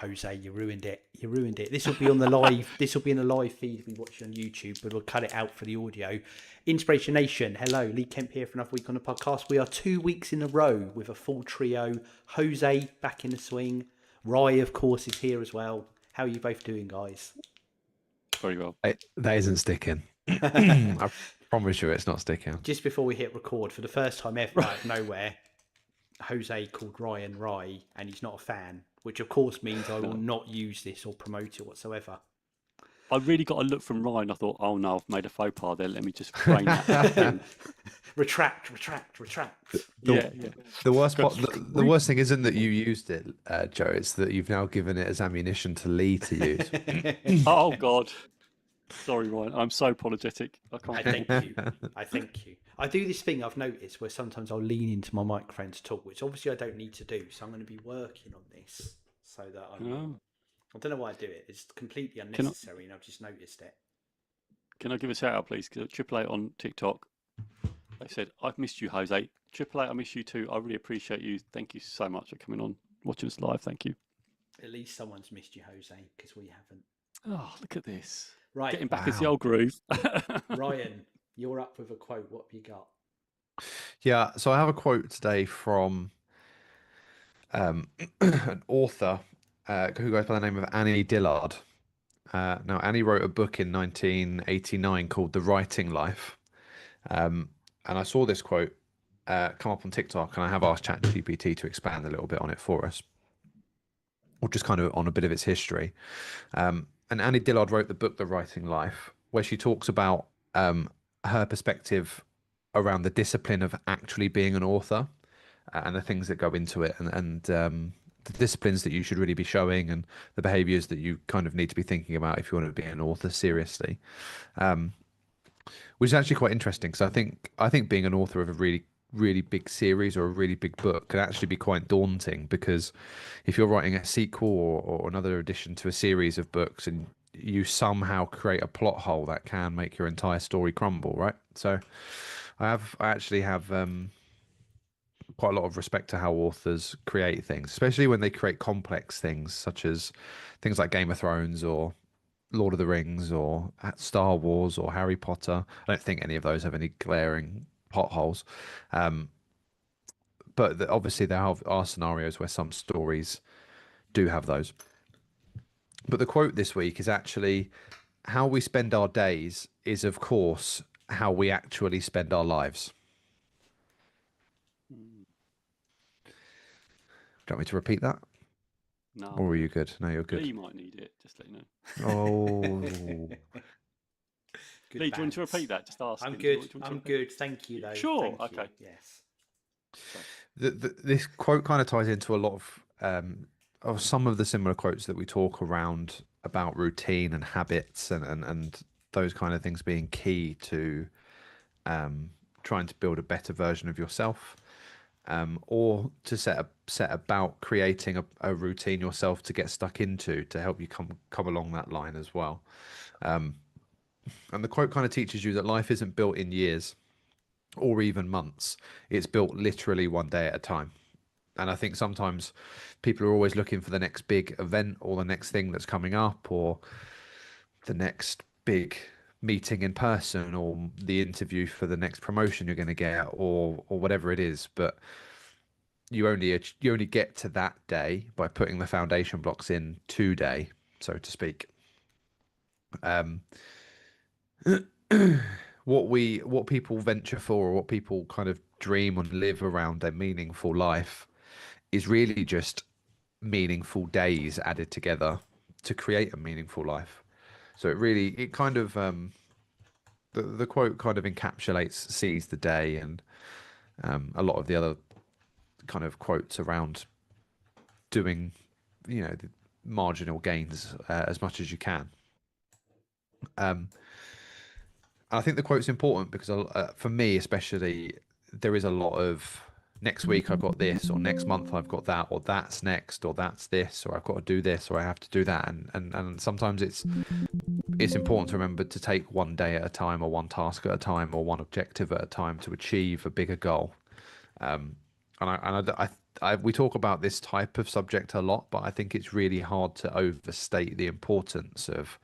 Jose, you ruined it. You ruined it. This will be on the live. This will be in the live feed if we watch it on YouTube, but we'll cut it out for the audio. Inspiration Nation, hello, Lee Kemp here for another week on the podcast. We are 2 weeks in a row with a full trio. Jose back in the swing. Rye, of course, is here as well. How are you both doing, guys? Very well. That isn't sticking. I promise you, it's not sticking. Just before we hit record, for the first time ever out of nowhere, Jose called Ryan Rye, and he's not a fan, which of course means I will not use this or promote it whatsoever. I really got a look from Ryan. I thought, oh no, I've made a faux pas there. Let me just brain that. Retract. Yeah. The worst thing isn't that you used it, Joe. It's that you've now given it as ammunition to Lee to use. Oh God. Sorry, Ryan. I'm so apologetic. I thank you. I do this thing I've noticed where sometimes I'll lean into my microphone to talk, which obviously I don't need to do. So I'm going to be working on this so that I don't know why I do it. It's completely unnecessary, and I've just noticed it. Can I give a shout out, please? Because Triple Eight on TikTok, they said, I've missed you, Jose. Triple Eight, I miss you too. I really appreciate you. Thank you so much for coming on, watching us live. Thank you. At least someone's missed you, Jose, because we haven't. Oh, look at this. Right. Getting back into the old groove. Ryan, you're up with a quote. What have you got? Yeah, so I have a quote today from an author who goes by the name of Annie Dillard. Now, Annie wrote a book in 1989 called The Writing Life. And I saw this quote come up on TikTok, and I have asked ChatGPT to expand a little bit on it for us, or just kind of on a bit of its history. And Annie Dillard wrote the book The Writing Life, where she talks about her perspective around the discipline of actually being an author and the things that go into it, and the disciplines that you should really be showing, and the behaviors that you kind of need to be thinking about if you want to be an author seriously, which is actually quite interesting, because I think being an author of a really big series or a really big book can actually be quite daunting, because if you're writing a sequel or another addition to a series of books, and you somehow create a plot hole that can make your entire story crumble, right? So I actually have quite a lot of respect to how authors create things, especially when they create complex things, such as things like Game of Thrones or Lord of the Rings or Star Wars or Harry Potter. I don't think any of those have any glaring potholes. But obviously there are scenarios where some stories do have those. But the quote this week is actually, how we spend our days is, of course, how we actually spend our lives. Do you want me to repeat that? No. Or are you good? No, you're good. Lee might need it, just let you know. Oh. Lee, do you want to repeat that? Just ask. I'm good. I'm good. Thank you, though. Sure. Thank okay. You. Yes. This quote kind of ties into a lot of some of the similar quotes that we talk around about routine and habits and those kind of things being key to trying to build a better version of yourself, or to set about creating a routine yourself to get stuck into to help you come along that line as well. And the quote kind of teaches you that life isn't built in years or even months. It's built literally one day at a time. And I think sometimes people are always looking for the next big event or the next thing that's coming up or the next big meeting in person or the interview for the next promotion you're going to get or whatever it is. But you only get to that day by putting the foundation blocks in today, so to speak. What people venture for, or what people kind of dream and live around their meaningful life, is really just meaningful days added together to create a meaningful life. So it kind of the quote kind of encapsulates seize the day and a lot of the other kind of quotes around doing the marginal gains as much as you can. I think the quote's important because for me especially, there is a lot of next week I've got this, or next month I've got that, or that's next, or that's this, or I've got to do this, or I have to do that, and sometimes it's important to remember to take one day at a time, or one task at a time, or one objective at a time to achieve a bigger goal. And I we talk about this type of subject a lot, but I think it's really hard to overstate the importance of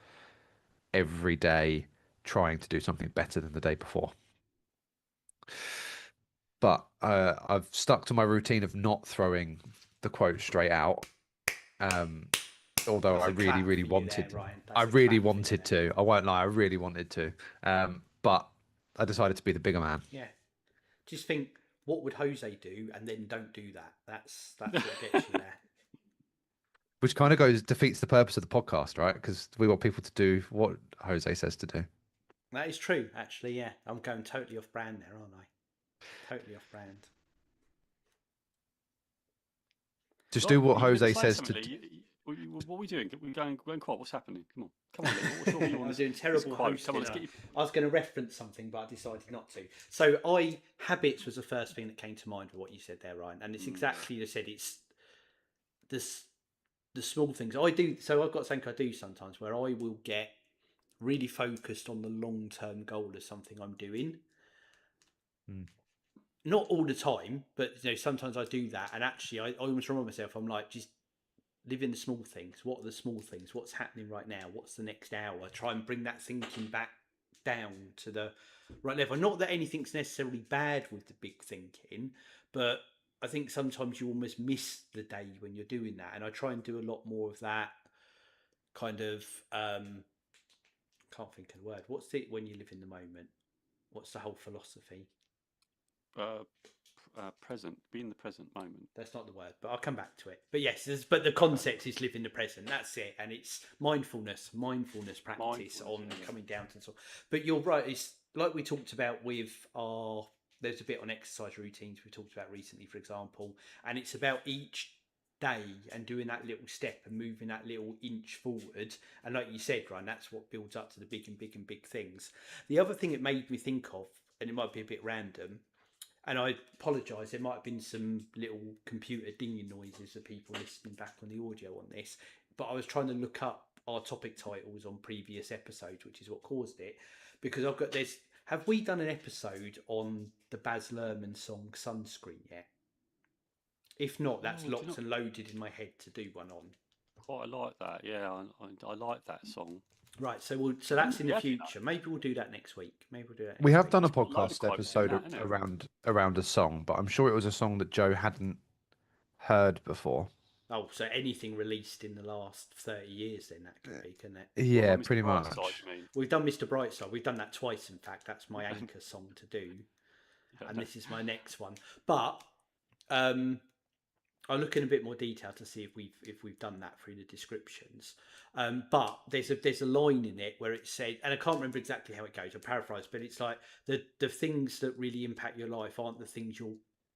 every day trying to do something better than the day before. But I've stuck to my routine of not throwing the quote straight out. Although That's I a really, clap really for you there, wanted, Ryan. I That's a really clap for you wanted there. to. I won't lie, I really wanted to. But I decided to be the bigger man. Yeah. Just think, what would Jose do, and then don't do that. That's what gets you there. Which kind of goes defeats the purpose of the podcast, right? Because we want people to do what Jose says to do. That is true, actually. Yeah, I'm going totally off brand there, aren't I? Totally off brand. Just Like, do what you were going to Jose say says something, to. Lee. What are we doing? We're going quiet. What's happening? Come on, Lee. What's your view on I'm this? doing terrible quote? hosting. Come on, let's get you. I was going to reference something, but I decided not to. So, habits was the first thing that came to mind with what you said there, Ryan, and it's exactly you said. It's this the small things I do. So I've got something I do sometimes where I will get really focused on the long term goal of something I'm doing. Not all the time, but sometimes I do that, and actually I almost remind myself. I'm like, just live in the small things. What are the small things? What's happening right now? What's the next hour? Try and bring that thinking back down to the right level. Not that anything's necessarily bad with the big thinking, but I think sometimes you almost miss the day when you're doing that. And I try and do a lot more of that kind of, can't think of the word. What's it when you live in the moment? What's the whole philosophy? Present. Be in the present moment. That's not the word, but I'll come back to it. But yes, but the concept is live in the present. That's it, and it's mindfulness practice on coming down to. But you're right. It's like we talked about with our. There's a bit on exercise routines we talked about recently, for example, and it's about each day and doing that little step and moving that little inch forward. And like you said, Ryan, that's what builds up to the big and big and big things. The other thing it made me think of, and it might be a bit random. And I apologise, there might have been some little computer dinging noises of people listening back on the audio on this. But I was trying to look up our topic titles on previous episodes, which is what caused it. Because have we done an episode on the Baz Luhrmann song Sunscreen yet? If not, that's locked and loaded in my head to do one on. Quite like that, yeah. I like that song. Right, so that's in the future. Maybe we'll do that next week. Maybe we'll do that. We have done a got a load of podcast quotes in episode that, innit? around a song, but I'm sure it was a song that Joe hadn't heard before. Oh, so anything released in the last 30 years, then that could be, couldn't it? Yeah, Mr. pretty much. Brightside, you mean? We've done Mr. Brightside. We've done that twice, in fact. That's my anchor song to do. And this is my next one. But I'll look in a bit more detail to see if we've done that through the descriptions. But there's a line in it where it said, and I can't remember exactly how it goes. I'll paraphrase, but it's like the things that really impact your life aren't the things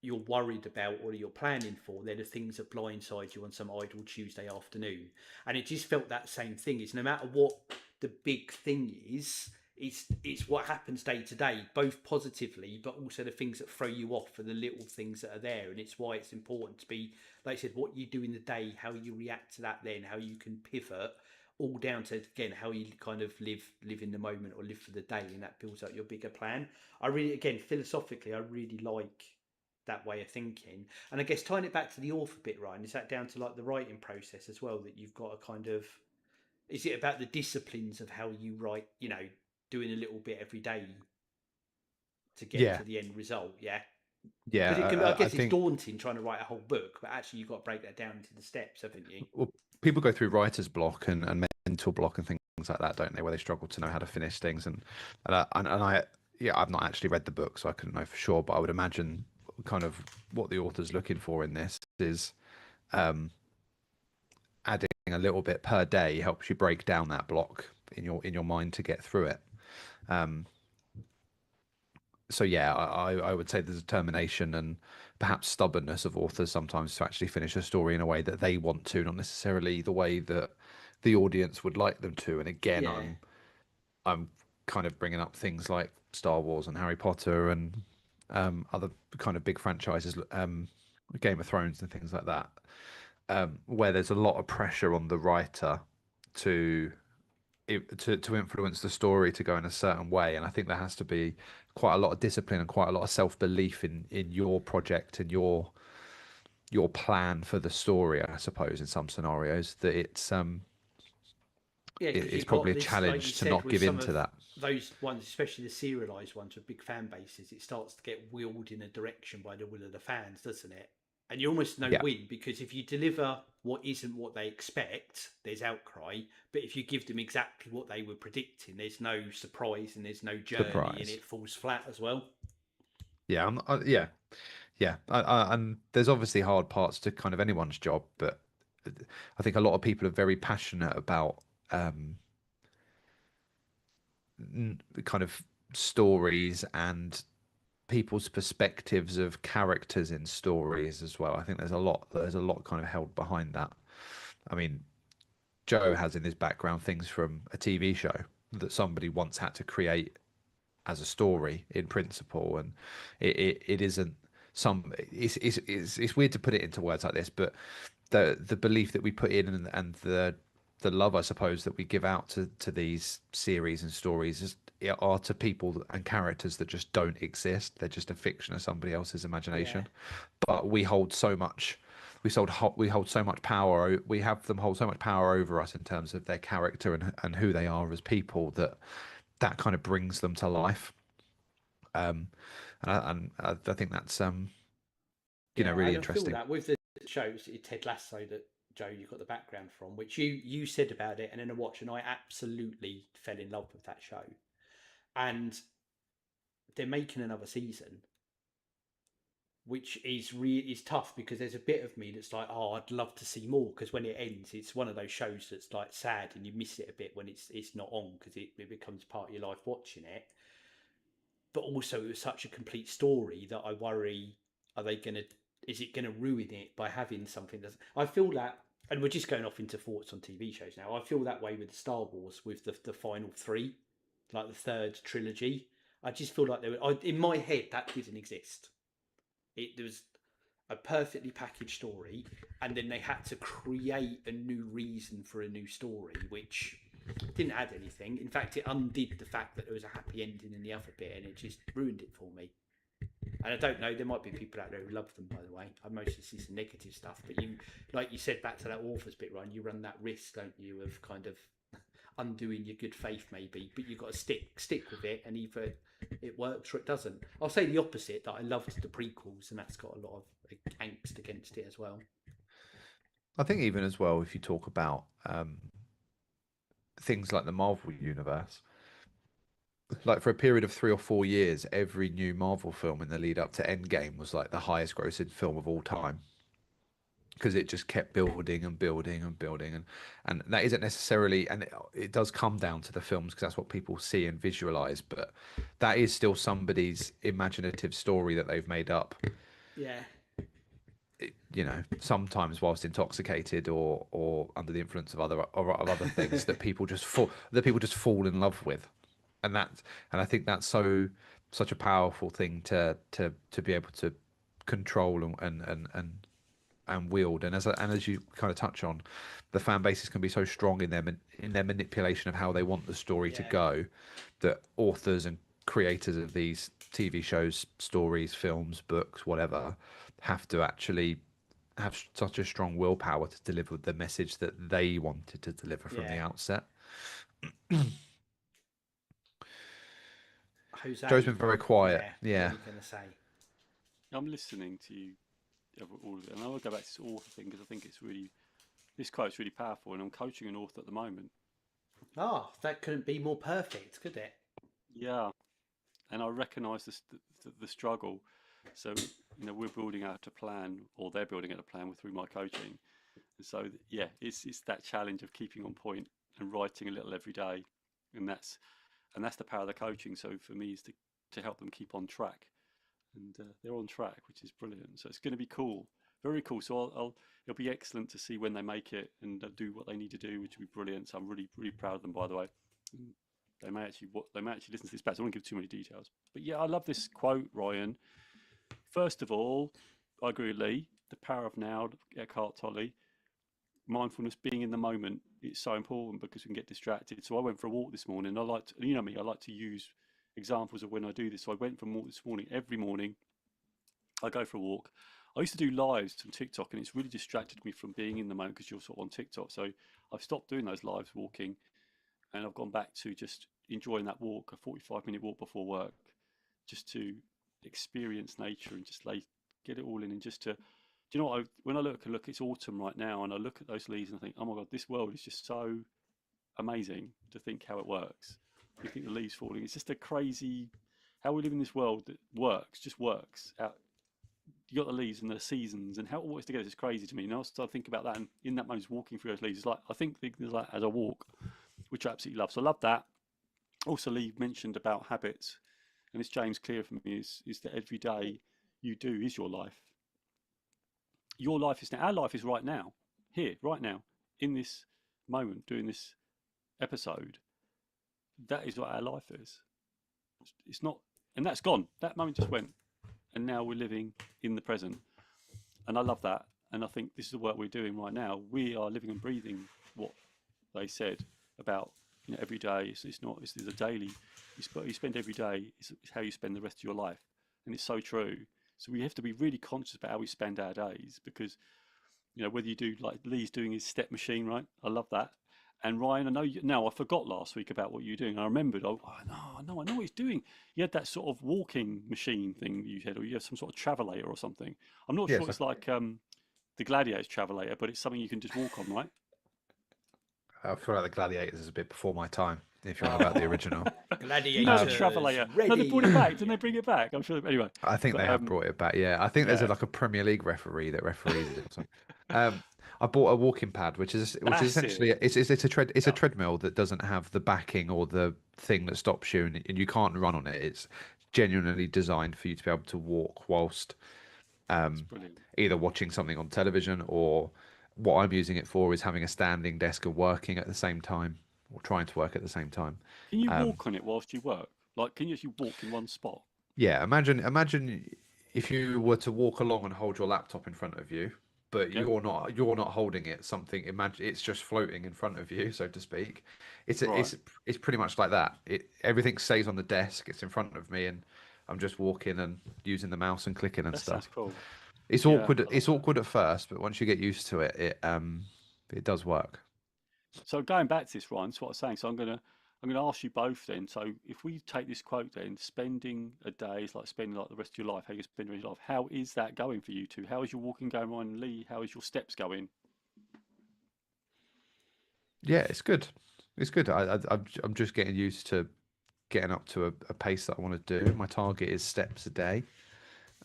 you're worried about or you're planning for. They're the things that blindside you on some idle Tuesday afternoon. And it just felt that same thing. Is no matter what the big thing is, it's what happens day to day, both positively, but also the things that throw you off and the little things that are there. And it's why it's important to be, like I said, what you do in the day, how you react to that, then how you can pivot, all down to, again, how you kind of live in the moment or live for the day, and that builds up your bigger plan. I really, again, philosophically, I really like that way of thinking. And I guess tying it back to the author bit, Ryan, is that down to like the writing process as well, that you've got a kind of, is it about the disciplines of how you write, doing a little bit every day to get to the end result? Yeah. Yeah, I guess it's daunting trying to write a whole book, but actually you've got to break that down into the steps, haven't you? Well, people go through writer's block and mental block and things like that, don't they? Where they struggle to know how to finish things. And I, yeah, I've not actually read the book, so I couldn't know for sure. But I would imagine kind of what the author's looking for in this is adding a little bit per day helps you break down that block in your mind to get through it. So yeah, I would say the determination and perhaps stubbornness of authors sometimes to actually finish a story in a way that they want to, not necessarily the way that the audience would like them to. And again, Yeah. I'm kind of bringing up things like Star Wars and Harry Potter and other kind of big franchises, Game of Thrones and things like that, where there's a lot of pressure on the writer to influence the story to go in a certain way. And I think there has to be quite a lot of discipline and quite a lot of self-belief in your project and your your plan for the story, I suppose, in some scenarios, that Yeah, because it's you've probably got a this, like you challenge to said, not with give some in of to that. those ones, especially the serialized ones with big fan bases, it starts to get wheeled in a direction by the will of the fans, doesn't it? And you almost no Yeah, win, because if you deliver what isn't what they expect, there's outcry. But if you give them exactly what they were predicting, there's no surprise and there's no journey, and surprise. it falls flat as well. Yeah, yeah, yeah. And there's obviously hard parts to kind of anyone's job, but I think a lot of people are very passionate about kind of stories and people's perspectives of characters in stories as well. I think there's a lot kind of held behind that. I mean, Joe has in his background things from a TV show that somebody once had to create as a story in principle, and it isn't some it's weird to put it into words like this, but the belief that we put in, and the love, I suppose, that we give out to these series and stories are to people and characters that just don't exist. They're just a fiction of somebody else's Yeah, imagination. But we hold so much. We hold so much power. We have them hold so much power over us in terms of their character and who they are as people, that kind of brings them to life. Um, and I think that's yeah, really and I feel interesting. that with the shows, Ted Lasso, that Joe, you got the background from, which you said about it, and then I watched, and I absolutely fell in love with that show. And they're making another season, which is tough, because there's a bit of me that's like, oh, I'd love to see more, because when it ends, it's one of those shows that's like sad, and you miss it a bit when it's not on, because it becomes part of your life watching it. But also, it was such a complete story that I worry, are they gonna is it gonna ruin it by having something that's, I feel that, and we're just going off into thoughts on TV shows now. I feel that way with Star Wars, with the final three, like the third trilogy. I just feel like in my head, that didn't exist. There was a perfectly packaged story, and then they had to create a new reason for a new story, which didn't add anything. In fact, it undid the fact that there was a happy ending in the other bit, and it just ruined it for me. And I don't know, there might be people out there who love them, by the way. I mostly see some negative stuff, but like you said, back to that author's bit, Ryan, you run that risk, don't you, of kind of undoing your good faith, maybe. But you've got to stick with it, and either it works or it doesn't. I'll say the opposite, that I loved the prequels, and that's got a lot of angst against it as well. I think even as well, if you talk about things like the Marvel universe, like for a period of 3 or 4 years, every new Marvel film in the lead up to Endgame was like the highest grossing film of all time, because it just kept building and building and building, and that isn't necessarily, and it does come down to the films because that's what people see and visualize, but that is still somebody's imaginative story that they've made up, Yeah, sometimes whilst intoxicated or under the influence of other things that people just fall in love with, and I think that's such a powerful thing to be able to control and wield. And as you kind of touch on, the fan bases can be so strong in their manipulation of how they want the story to yeah, go, that authors and creators of these TV shows, stories, films, books, whatever, have to actually have such a strong willpower to deliver the message that they wanted to deliver from the yeah. outset. Joe's Jose, been very quiet. yeah, what are Yeah. you going to say? I'm listening to you, all of it, and I will go back to this author thing because I think this quote's really powerful, and I'm coaching an author at the moment. Oh, that couldn't be more perfect, could it? Yeah, and I recognise the struggle. So we're building out a plan, or they're building out a plan through my coaching, and so yeah, it's that challenge of keeping on point and writing a little every day, and that's the power of the coaching. So for me, is to help them keep on track, and they're on track, which is brilliant. So it's going to be cool, very cool. So it'll be excellent to see when they make it and do what they need to do, which will be brilliant. So I'm really really proud of them, by the way. And they may actually listen to this back. So I won't give too many details, but yeah, I love this quote, Ryan. First of all, I agree with Lee. The power of now, Eckhart Tolle. Mindfulness, being in the moment, it's so important because we can get distracted. So I went for a walk this morning. I like to, me, I like to use examples of when I do this. So I went for a walk this morning. Every morning I go for a walk. I used to do lives on TikTok, and it's really distracted me from being in the moment because you're sort of on TikTok. So I've stopped doing those lives walking, and I've gone back to just enjoying that walk, a 45-minute walk before work, just to experience nature and just get it all in, and just to, do you know what? When I look, it's autumn right now, and I look at those leaves and I think, oh my God, this world is just so amazing to think how it works. You think the leaves falling, it's just a crazy how we live in this world that just works out. You got the leaves and the seasons and how it works together is crazy to me. And I start think about that, and in that moment, walking through those leaves, it's like I think there's like as I walk, which I absolutely love. So I love that. Also, Lee mentioned about habits, and it's James Clear for me is that every day you do is your life. Your life is now. Our life is right now, here, right now, in this moment, doing this episode. That is what our life is. It's not, and that's gone. That moment just went, and now we're living in the present, and I love that. And I think this is the work we're doing right now. We are living and breathing what they said about, you know, every day. It's not. It's a daily. You spend every day. It's how you spend the rest of your life, and it's so true. So we have to be really conscious about how we spend our days, because, you know, whether you do like Lee's doing his step machine, right? I love that. And Ryan, I know you, now I forgot last week about what you were doing. I remembered. Oh no, I know what he's doing. You had that sort of walking machine thing you had, or you have some sort of travelator or something. I'm not sure Yes, it's like the Gladiator's travelator, but it's something you can just walk on, right? I feel like the Gladiators is a bit before my time. If you're on about the original, You know the Gladiators, travelator. ready. No, they brought it back. Didn't they bring it back? I'm sure. Anyway, I think but they have brought it back. Yeah, I think there's yeah, like a Premier League referee that referees it or something. I bought a walking pad, which is that's essentially it. it's a Yeah, treadmill that doesn't have the backing or the thing that stops you, and you can't run on it. It's genuinely designed for you to be able to walk whilst it's brilliant. either watching something on television, or what I'm using it for is having a standing desk and working at the same time, or trying to work at the same time. Can you walk on it whilst you work? Like, can you actually walk in one spot? Yeah, imagine if you were to walk along and hold your laptop in front of you, but Yep. you're not holding it. Something, imagine it's just floating in front of you, so to speak. It's a, Right. it's pretty much like that. Everything stays on the desk. It's in front of me, and I'm just walking and using the mouse and clicking and That sounds stuff. cool. It's Yeah, awkward. I love It's that. awkward at first, but once you get used to it, it does work. So going back to this, Ryan, that's what I was saying. So I'm gonna ask you both then. So if we take this quote then, spending a day is like spending like the rest of your life. How you spend your life? How is that going for you two? How is your walking going, Ryan and Lee? How is your steps going? Yeah, it's good. It's good. I'm just getting used to getting up to a pace that I want to do. My target is steps a day.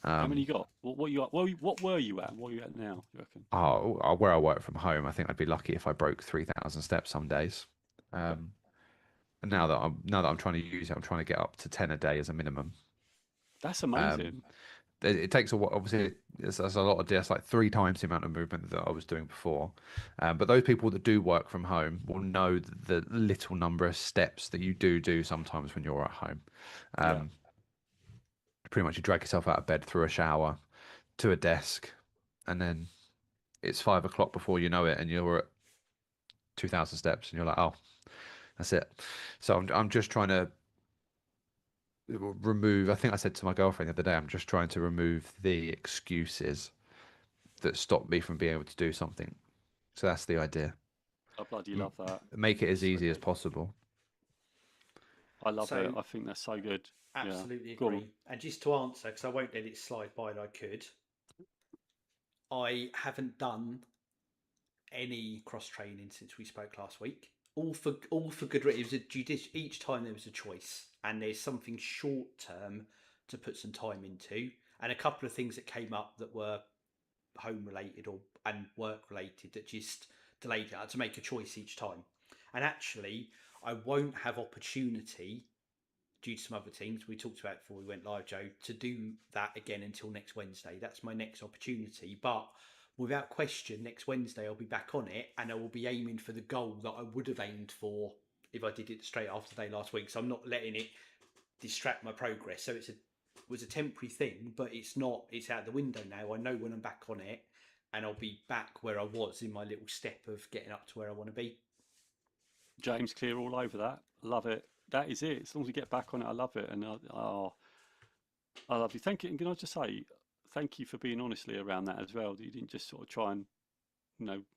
How many you got? What you at? What were you at? And what are you at now? You reckon? Where I work from home, I think I'd be lucky if I broke 3,000 steps some days. Okay. And now that I'm trying to use it, I'm trying to get up to 10 a day as a minimum. That's Um, amazing. it takes a while. Obviously, there's a lot of that's like 3 times the amount of movement that I was doing before. But those people that do work from home will know the little number of steps that you do sometimes when you're at home. Yeah. Um, Pretty much you drag yourself out of bed through a shower to a desk, and then it's 5 o'clock before you know it, and you're at 2,000 steps, and you're like, oh, that's it. So I'm just trying to remove. I think I said to my girlfriend the other day, I'm just trying to remove the excuses that stop me from being able to do something. So that's the idea. I bloody M- love that. Make it as So easy as good. possible. I love it. So I think that's so good. Yeah. absolutely Go on. agree. And just to answer, because I won't let it slide by that I could, I haven't done any cross training since we spoke last week. All for good reason. It was a each time there was a choice, and there's something short term to put some time into, and a couple of things that came up that were home related or and work related that just delayed it. I had to make a choice each time, and actually, I won't have opportunity due to some other things we talked about before we went live, Joe, to do that again until next Wednesday. That's my next opportunity. But without question, next Wednesday I'll be back on it, and I will be aiming for the goal that I would have aimed for if I did it straight after the day last week. So I'm not letting it distract my progress. So it was a temporary thing, but it's not. It's out the window now. I know when I'm back on it, and I'll be back where I was in my little step of getting up to where I want to be. James Clear all over that. Love it. That is it. As long as you get back on it, I love it. And I love you. Thank you. And can I just say thank you for being honestly around that as well. You didn't just sort of try and,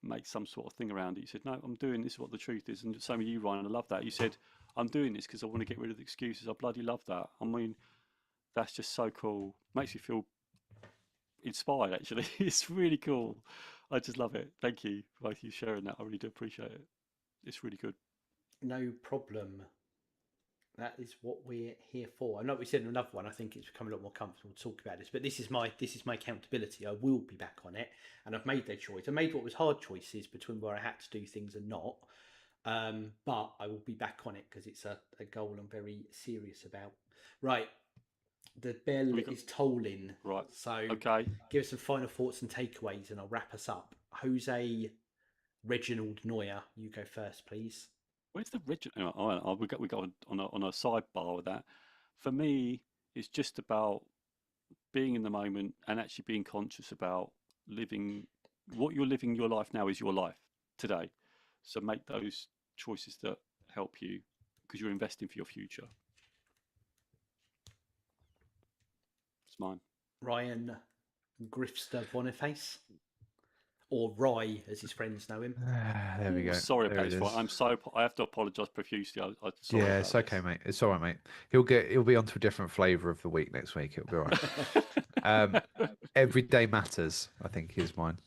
make some sort of thing around it. You said, no, I'm doing this, what the truth is. And same with you, Ryan, I love that. You said, I'm doing this because I want to get rid of the excuses. I bloody love that. I mean, that's just so cool. Makes me feel inspired, actually. It's really cool. I just love it. Thank you, both of you sharing that. I really do appreciate it. It's really good. No problem. That is what we're here for. I know we said in another one. I think it's become a lot more comfortable to talk about this, but this is my accountability. I will be back on it, and I've made that choice. I made what was hard choices between where I had to do things and not, but I will be back on it because it's a goal I'm very serious about. Right, the bell is tolling. Right. So Okay. give us some final thoughts and takeaways, and I'll wrap us up. Jose, Reginald, Noya, you go first, please. Where's the original? Oh, we got on a sidebar with that. For me, it's just about being in the moment and actually being conscious about living what you're living your life now is your life today. So make those choices that help you because you're investing for your future. It's mine. Ryan Grifster Boniface, or Rye, as his friends know him. There we go. Sorry there about this. I have to apologise profusely. Sorry yeah, it's okay, mate. It's all right, mate. He'll be onto a different flavour of the week next week. It'll be all right. Every day matters, I think, is mine.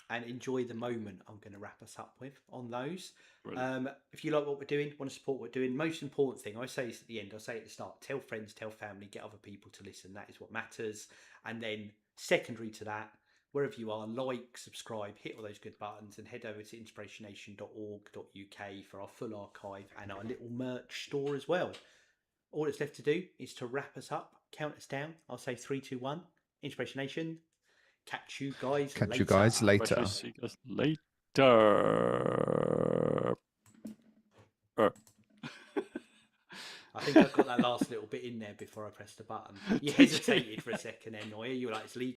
And enjoy the moment. I'm going to wrap us up with on those. Brilliant. If you like what we're doing, want to support what we're doing, most important thing, I say this at the end, I say it at the start, tell friends, tell family, get other people to listen. That is what matters. And then secondary to that, wherever you are, like, subscribe, hit all those good buttons, and head over to inspirationation.org.uk for our full archive and our little merch store as well. All that's left to do is to wrap us up, count us down. I'll say 3, 2, 1. Inspiration Nation. Catch you guys later. Catch you guys later. See you guys later. I think I got that last little bit in there before I pressed the button. You hesitated for a second there, Noya. You were like, it's legal.